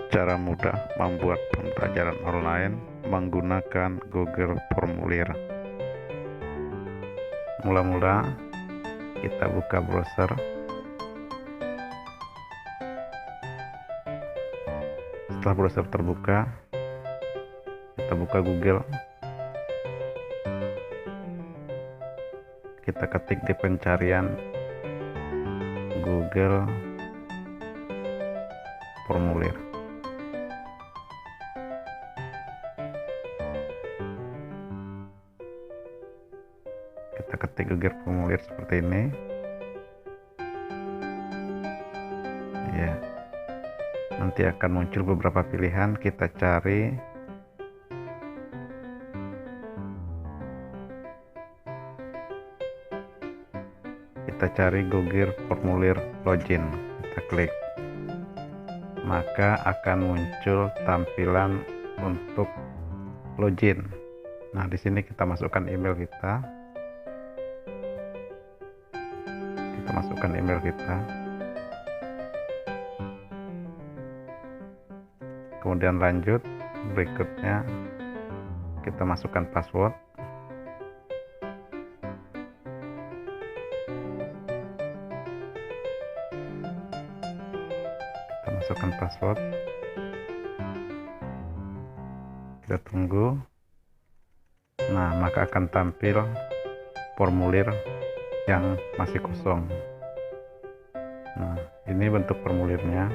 Cara mudah membuat pembelajaran online menggunakan Google Formulir. Mula-mula kita buka browser. Setelah browser terbuka, kita buka Google. Kita ketik di pencarian Google Formulir. Kita ketik Google Formulir seperti ini. Ya. Nanti akan muncul beberapa pilihan, kita cari Google Formulir Login. Kita klik, maka akan muncul tampilan untuk login. Nah, di sini kita masukkan email kita. Kemudian lanjut, berikutnya kita masukkan password. Kita tunggu. Nah, maka akan tampil formulir yang masih kosong. Nah, ini bentuk formulirnya,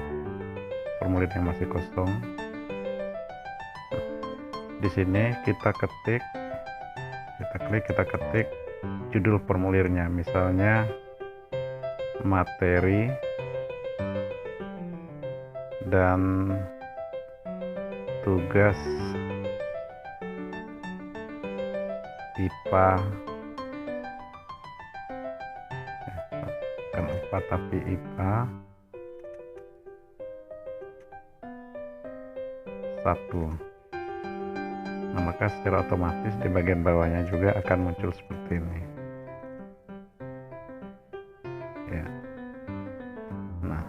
formulir yang masih kosong. Di sini kita ketik judul formulirnya, misalnya materi dan tugas IPA, bukan IPA tapi IPA 1. Nah, maka secara otomatis di bagian bawahnya juga akan muncul seperti ini. Ya. Nah,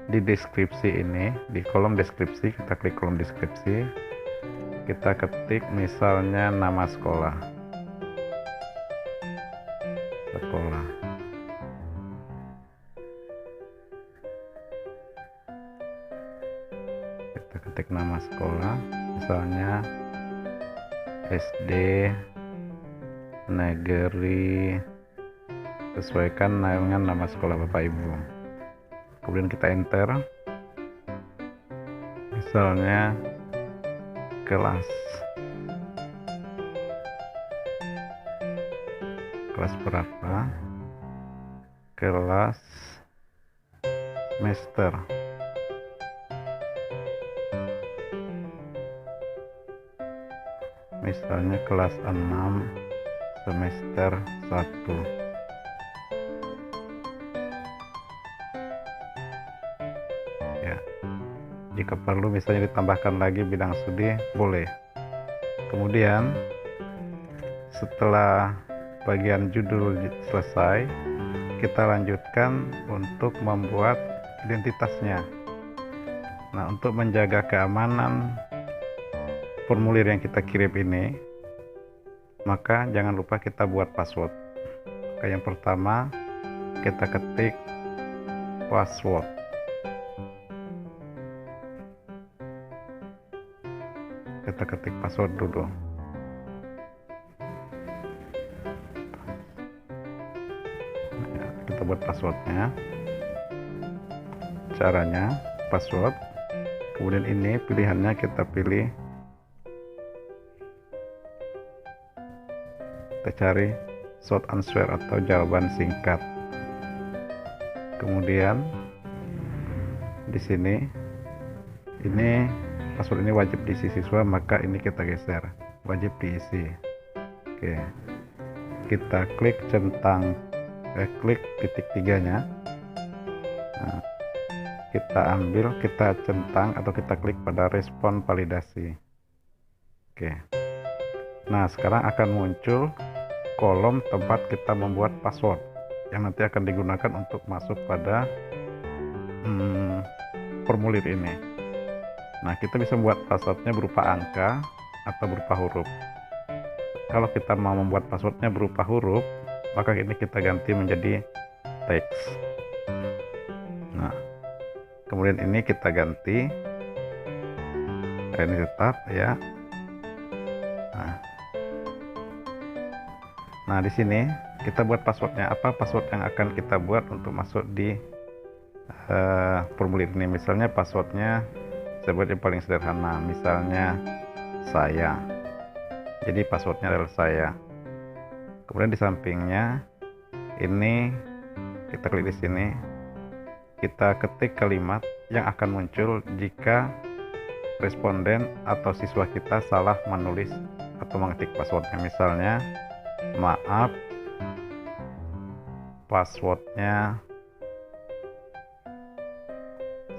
di deskripsi ini, di kolom deskripsi, kita klik kolom deskripsi, kita ketik misalnya nama sekolah. Kita ketik nama sekolah, misalnya SD Negeri, sesuaikan dengan nama sekolah Bapak Ibu. Kemudian kita enter, misalnya kelas berapa, kelas semester, misalnya kelas 6 semester 1. Ya, jika perlu misalnya ditambahkan lagi bidang studi, boleh. Kemudian setelah bagian judul selesai, kita lanjutkan untuk membuat identitasnya. Nah, untuk menjaga keamanan formulir yang kita kirim ini, maka jangan lupa kita buat password. Oke, yang pertama kita ketik password. Kita ketik password dulu. Ya, kita buat passwordnya. Caranya password. Kemudian ini pilihannya kita pilih. Kita cari short answer atau jawaban singkat. Kemudian di sini, ini password ini wajib diisi siswa, maka ini kita geser, wajib diisi. Oke, kita klik klik titik 3-nya. Nah, kita ambil, kita centang atau kita klik pada respon validasi. Oke, nah sekarang akan muncul kolom tempat kita membuat password yang nanti akan digunakan untuk masuk pada formulir ini. Nah, kita bisa membuat passwordnya berupa angka atau berupa huruf. Kalau kita mau membuat passwordnya berupa huruf, maka ini kita ganti menjadi teks. Nah, kemudian ini kita ganti, ini tetap ya. Nah, di sini kita buat passwordnya. Apa password yang akan kita buat untuk masuk di formulir ini? Misalnya passwordnya saya buat yang paling sederhana, misalnya saya. Jadi passwordnya adalah saya. Kemudian di sampingnya ini kita klik di sini, kita ketik kalimat yang akan muncul jika responden atau siswa kita salah menulis atau mengetik passwordnya. Misalnya, maaf, passwordnya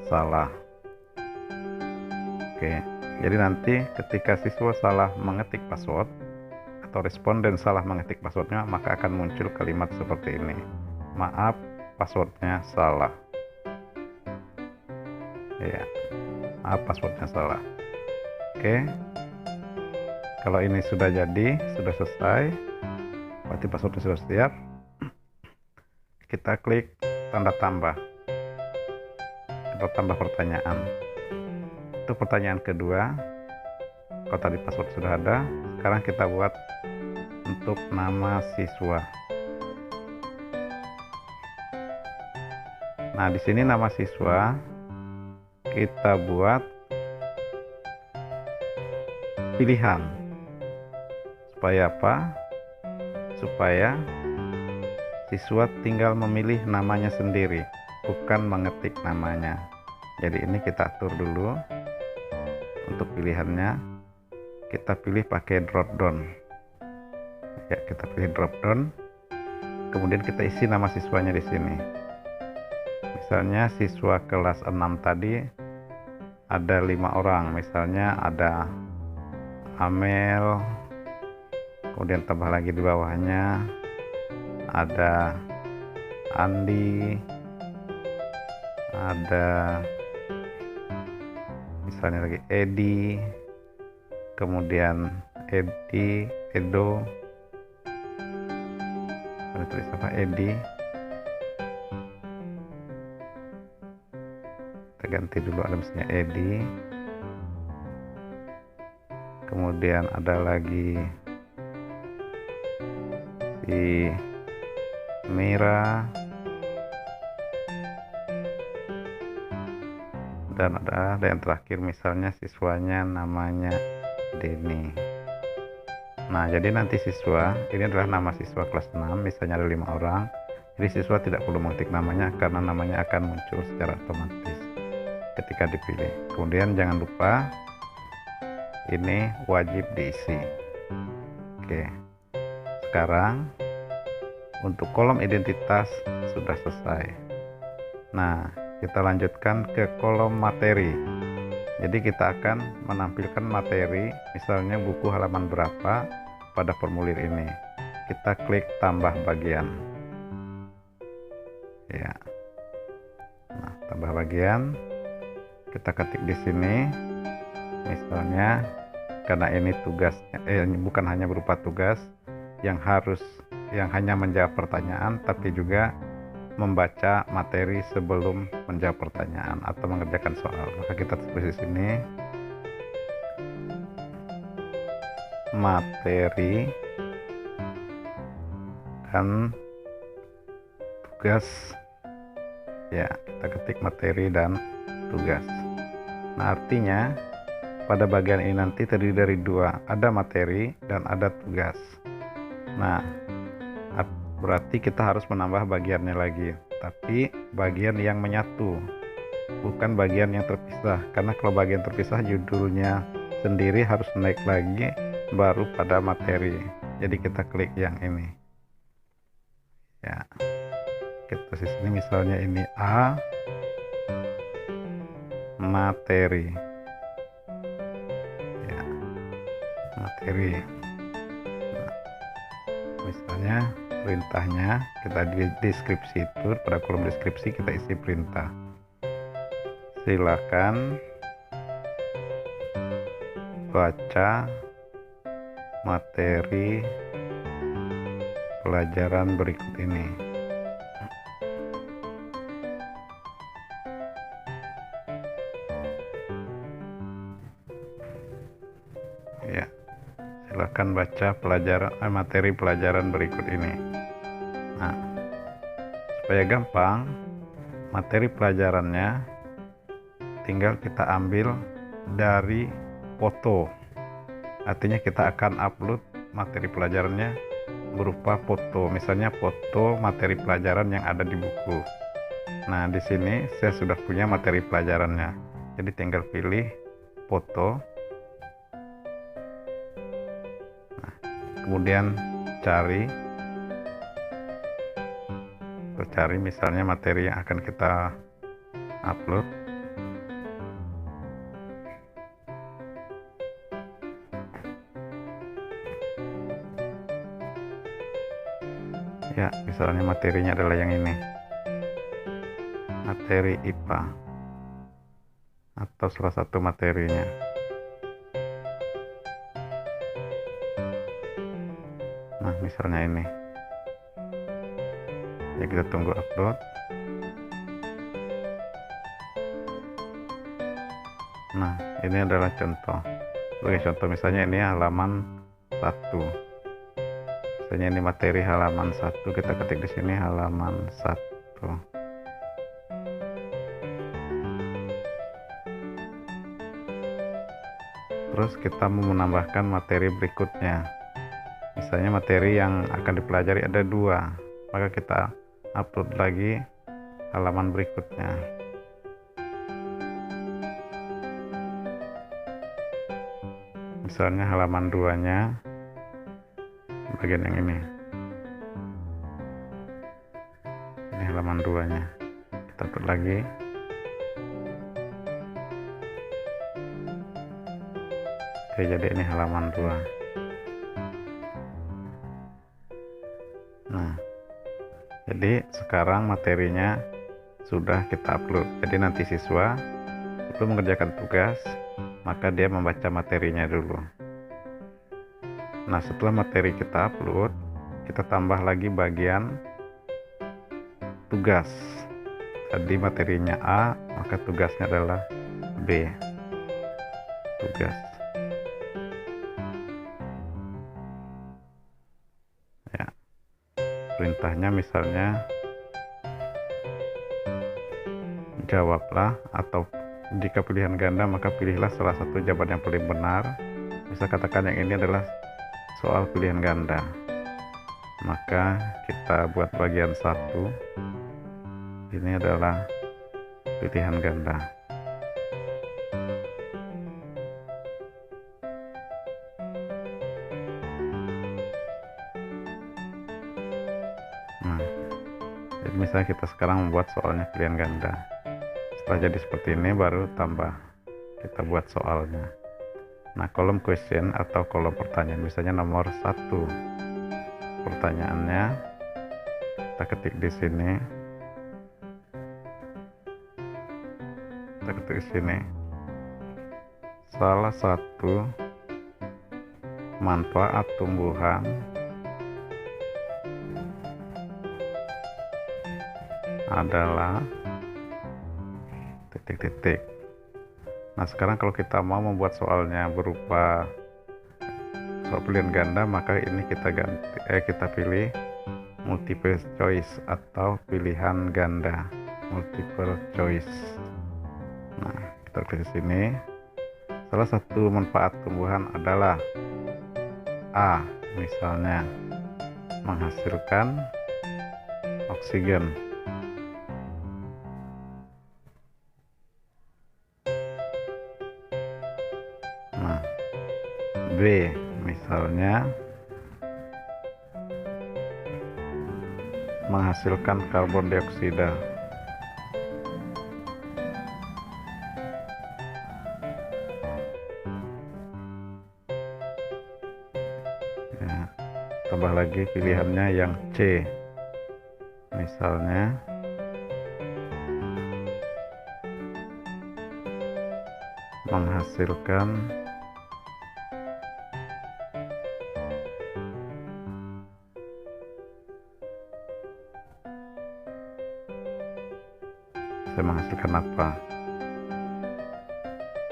salah. Oke, jadi nanti ketika siswa salah mengetik password atau responden salah mengetik passwordnya, maka akan muncul kalimat seperti ini, maaf, passwordnya salah. Ya, maaf, passwordnya salah. Oke, kalau ini sudah jadi, sudah selesai, berarti passwordnya sudah siap. Kita klik tanda tambah atau tambah pertanyaan. Itu pertanyaan kedua. Kalau tadi password sudah ada, sekarang kita buat untuk nama siswa. Nah, di sini nama siswa kita buat pilihan. Supaya apa? Supaya siswa tinggal memilih namanya sendiri, bukan mengetik namanya. Jadi ini kita atur dulu. Untuk pilihannya kita pilih pakai drop down. Ya, kita pilih drop down. Kemudian kita isi nama siswanya di sini. Misalnya siswa kelas 6 tadi ada 5 orang. Misalnya ada Amel, kemudian tambah lagi di bawahnya ada Andi, ada misalnya lagi Edi, kemudian Edo, ada tulis apa, Edi, kita ganti dulu, ada misalnya Edi, kemudian ada lagi si Mira, dan ada yang terakhir misalnya siswanya namanya Denny. Nah, jadi nanti siswa, ini adalah nama siswa kelas 6, misalnya ada 5 orang. Jadi siswa tidak perlu mengetik namanya karena namanya akan muncul secara otomatis ketika dipilih. Kemudian jangan lupa ini wajib diisi. Oke, sekarang untuk kolom identitas sudah selesai. Nah, kita lanjutkan ke kolom materi. Jadi kita akan menampilkan materi, misalnya buku halaman berapa pada formulir ini. Kita klik tambah bagian. Ya. Nah, tambah bagian. Kita ketik di sini. Misalnya karena ini tugasnya ini bukan hanya berupa tugas yang hanya menjawab pertanyaan, tapi juga membaca materi sebelum menjawab pertanyaan atau mengerjakan soal. Maka kita tulis di sini materi dan tugas. Ya, kita ketik materi dan tugas. Nah, artinya pada bagian ini nanti terdiri dari dua, ada materi dan ada tugas. Nah, berarti kita harus menambah bagiannya lagi, tapi bagian yang menyatu, bukan bagian yang terpisah. Karena kalau bagian terpisah judulnya sendiri harus naik lagi baru pada materi. Jadi kita klik yang ini. Ya, kita di sini misalnya ini A, materi. Ya, materi. Nah, misalnya perintahnya kita di deskripsi itu, pada kolom deskripsi kita isi perintah. Silakan baca materi pelajaran berikut ini. Ya, silakan baca materi pelajaran berikut ini. Nah, supaya gampang, materi pelajarannya tinggal kita ambil dari foto. Artinya kita akan upload materi pelajarannya berupa foto, misalnya foto materi pelajaran yang ada di buku. Nah, di sini saya sudah punya materi pelajarannya, jadi tinggal pilih foto. Nah, kemudian cari misalnya materi yang akan kita upload. Ya, misalnya materinya adalah yang ini, materi IPA atau salah satu materinya. Nah, misalnya ini. Ya, kita tunggu upload. Nah, ini adalah contoh. Sebagai contoh, misalnya ini halaman 1. Misalnya ini materi halaman 1, kita ketik di sini halaman 1. Terus kita mau menambahkan materi berikutnya. Misalnya materi yang akan dipelajari ada 2, maka kita upload lagi halaman berikutnya. Misalnya halaman 2-nya bagian yang ini. Ini halaman 2-nya. Kita upload lagi. Oke, jadi ini halaman 2. Nah, jadi sekarang materinya sudah kita upload. Jadi nanti siswa sebelum mengerjakan tugas, maka dia membaca materinya dulu. Nah, setelah materi kita upload, kita tambah lagi bagian tugas. Tadi materinya A, maka tugasnya adalah B. Tugas. Ya. Perintahnya misalnya jawablah, atau jika pilihan ganda maka pilihlah salah satu jawaban yang paling benar. Bisa katakan yang ini adalah soal pilihan ganda, maka kita buat bagian 1. Ini adalah pilihan ganda. Nah, jadi misalnya kita sekarang membuat soalnya pilihan ganda. Setelah jadi seperti ini, baru kita buat soalnya. Nah, kolom question atau kolom pertanyaan, misalnya nomor 1, pertanyaannya kita ketik di sini. Kita ketik di sini. Salah satu manfaat tumbuhan adalah titik-titik. Nah, sekarang kalau kita mau membuat soalnya berupa soal pilihan ganda, maka ini kita pilih multiple choice atau pilihan ganda, multiple choice. Nah, kita klik di sini. Salah satu manfaat tumbuhan adalah A, misalnya menghasilkan oksigen. Nah, B, misalnya menghasilkan karbon dioksida. Ya, tambah lagi pilihannya yang C, misalnya menghasilkan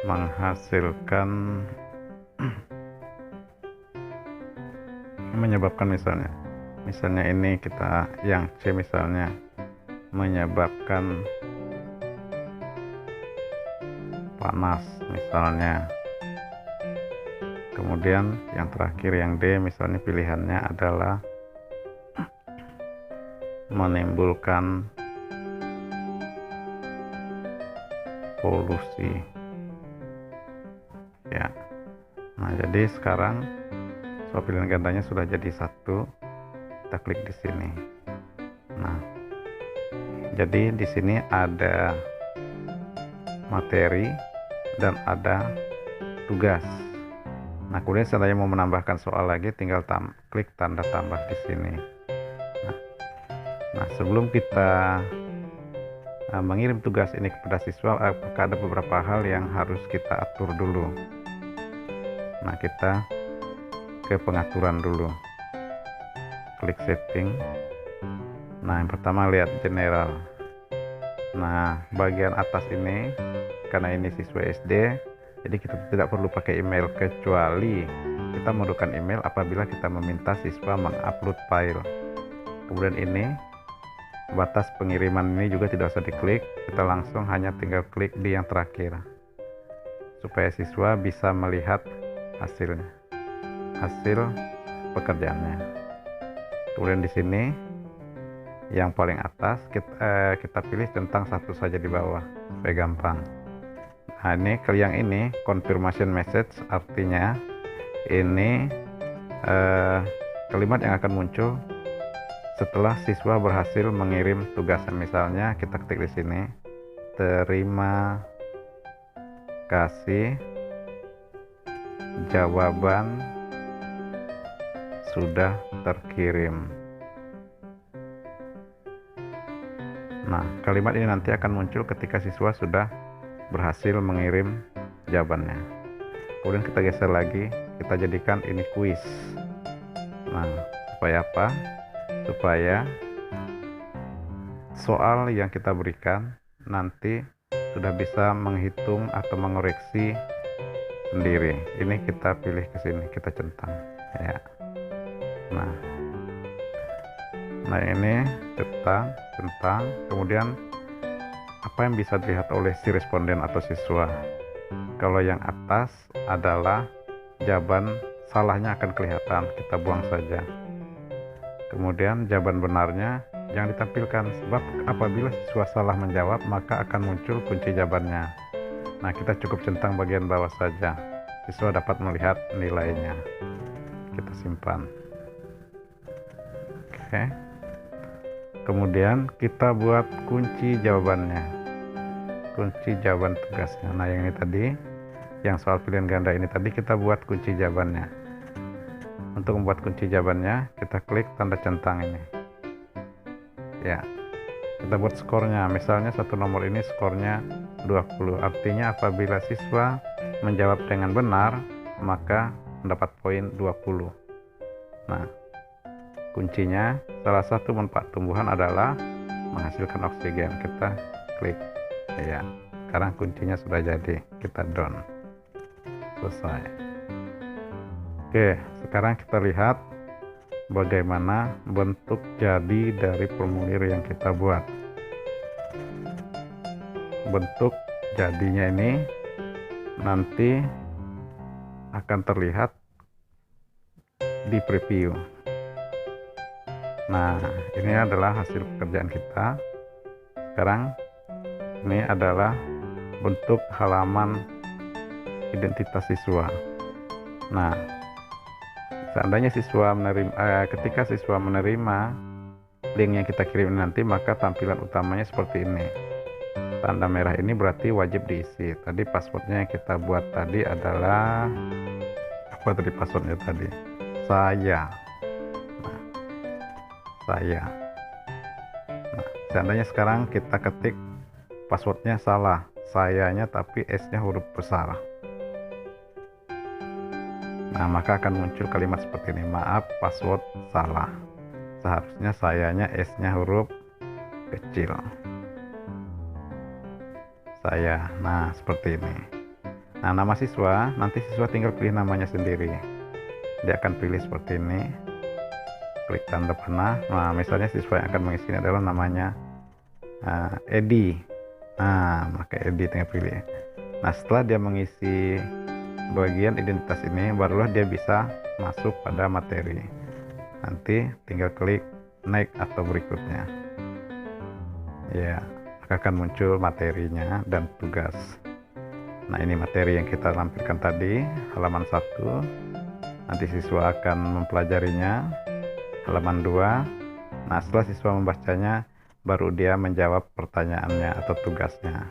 menghasilkan menyebabkan, misalnya ini kita yang C misalnya menyebabkan panas misalnya. Kemudian yang terakhir yang D misalnya pilihannya adalah menimbulkan polusi ya. Nah, jadi sekarang soal pilihan gandanya sudah jadi satu, kita klik di sini. Nah, jadi di sini ada materi dan ada tugas. Nah, kemudian seandainya mau menambahkan soal lagi, tinggal klik tanda tambah di sini. Nah, sebelum kita mengirim tugas ini kepada siswa, apakah ada beberapa hal yang harus kita atur dulu. Nah, kita ke pengaturan dulu, klik setting. Nah, yang pertama lihat general. Nah, bagian atas ini karena ini siswa SD, jadi kita tidak perlu pakai email, kecuali kita membutuhkan email apabila kita meminta siswa mengupload file. Kemudian ini batas pengiriman ini juga tidak usah diklik, kita langsung hanya tinggal klik di yang terakhir supaya siswa bisa melihat hasil pekerjaannya. Kemudian di sini yang paling atas kita pilih tentang satu saja di bawah supaya gampang. Nah, ini yang ini confirmation message, artinya ini kalimat yang akan muncul setelah siswa berhasil mengirim tugasnya. Misalnya kita ketik di sini, terima kasih, jawaban sudah terkirim. Nah, kalimat ini nanti akan muncul ketika siswa sudah berhasil mengirim jawabannya. Kemudian kita geser lagi, kita jadikan ini kuis. Nah, supaya apa? Supaya soal yang kita berikan nanti sudah bisa menghitung atau mengoreksi sendiri. Ini kita pilih ke sini, kita centang ya. Nah ini centang, kemudian apa yang bisa dilihat oleh si responden atau siswa. Kalau yang atas adalah jawaban salahnya akan kelihatan, kita buang saja. Kemudian jawaban benarnya yang ditampilkan, sebab apabila siswa salah menjawab maka akan muncul kunci jawabannya. Nah, kita cukup centang bagian bawah saja, siswa dapat melihat nilainya. Kita simpan. Oke. Kemudian kita buat kunci jawabannya, kunci jawaban tugasnya. Nah, yang ini tadi, yang soal pilihan ganda ini tadi kita buat kunci jawabannya. Untuk membuat kunci jawabannya, kita klik tanda centang ini ya. Kita buat skornya, misalnya satu nomor ini skornya 20, artinya apabila siswa menjawab dengan benar maka mendapat poin 20. Nah, kuncinya salah satu manfaat tumbuhan adalah menghasilkan oksigen. Kita klik ya. Sekarang kuncinya sudah jadi, kita down, selesai. Oke, sekarang kita lihat bagaimana bentuk jadi dari formulir yang kita buat. Bentuk jadinya ini nanti akan terlihat di preview. Nah, ini adalah hasil pekerjaan kita. Sekarang ini adalah bentuk halaman identitas siswa. Nah, seandainya siswa ketika siswa menerima link yang kita kirim nanti, maka tampilan utamanya seperti ini. Tanda merah ini berarti wajib diisi. Tadi passwordnya yang kita buat tadi adalah apa tadi passwordnya tadi? Saya. Nah, saya. Nah, seandainya sekarang kita ketik passwordnya salah, sayanya tapi S-nya huruf besar. Nah, maka akan muncul kalimat seperti ini, maaf password salah. Seharusnya sayanya S-nya huruf kecil. Saya. Nah, seperti ini. Nah, nama siswa, nanti siswa tinggal pilih namanya sendiri. Dia akan pilih seperti ini, klik tanda panah. Nah, misalnya siswa yang akan mengisi ini adalah namanya Edi. Nah, maka Edi tinggal pilih. Nah, setelah dia mengisi bagian identitas ini, barulah dia bisa masuk pada materi. Nanti tinggal klik next atau berikutnya. Ya, maka akan muncul materinya dan tugas. Nah, ini materi yang kita tampilkan tadi, halaman 1. Nanti siswa akan mempelajarinya. Halaman 2. Nah, setelah siswa membacanya, baru dia menjawab pertanyaannya atau tugasnya.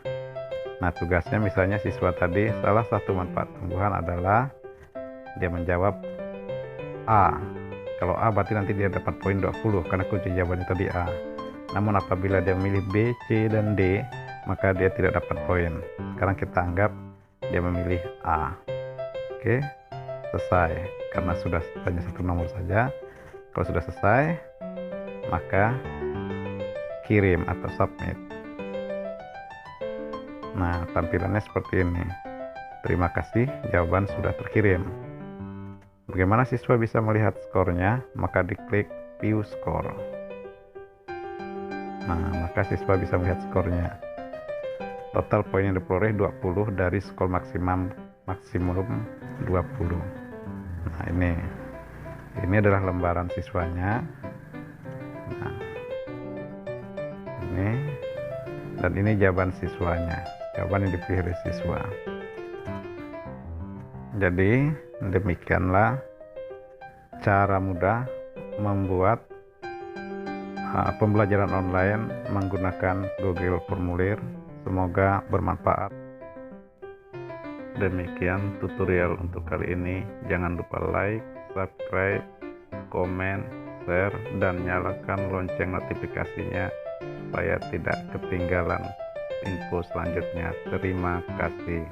Nah, tugasnya misalnya siswa tadi, salah satu manfaat tumbuhan adalah dia menjawab A. Kalau A berarti nanti dia dapat poin 20 karena kunci jawabannya tadi A. Namun apabila dia memilih B, C, dan D, maka dia tidak dapat poin. Sekarang kita anggap dia memilih A. Oke, selesai. Karena sudah hanya satu nomor saja. Kalau sudah selesai, maka kirim atau submit. Nah, tampilannya seperti ini. Terima kasih, jawaban sudah terkirim. Bagaimana siswa bisa melihat skornya? Maka diklik view score. Nah, maka siswa bisa melihat skornya. Total poin yang diperoleh 20 dari skor maksimum 20. Nah, ini adalah lembaran siswanya. Nah, ini dan ini jawaban siswanya. Jawaban yang dipilih oleh siswa. Jadi demikianlah cara mudah membuat pembelajaran online menggunakan Google Formulir. Semoga bermanfaat. Demikian tutorial untuk kali ini. Jangan lupa like, subscribe, komen, share, dan nyalakan lonceng notifikasinya supaya tidak ketinggalan info selanjutnya. Terima kasih.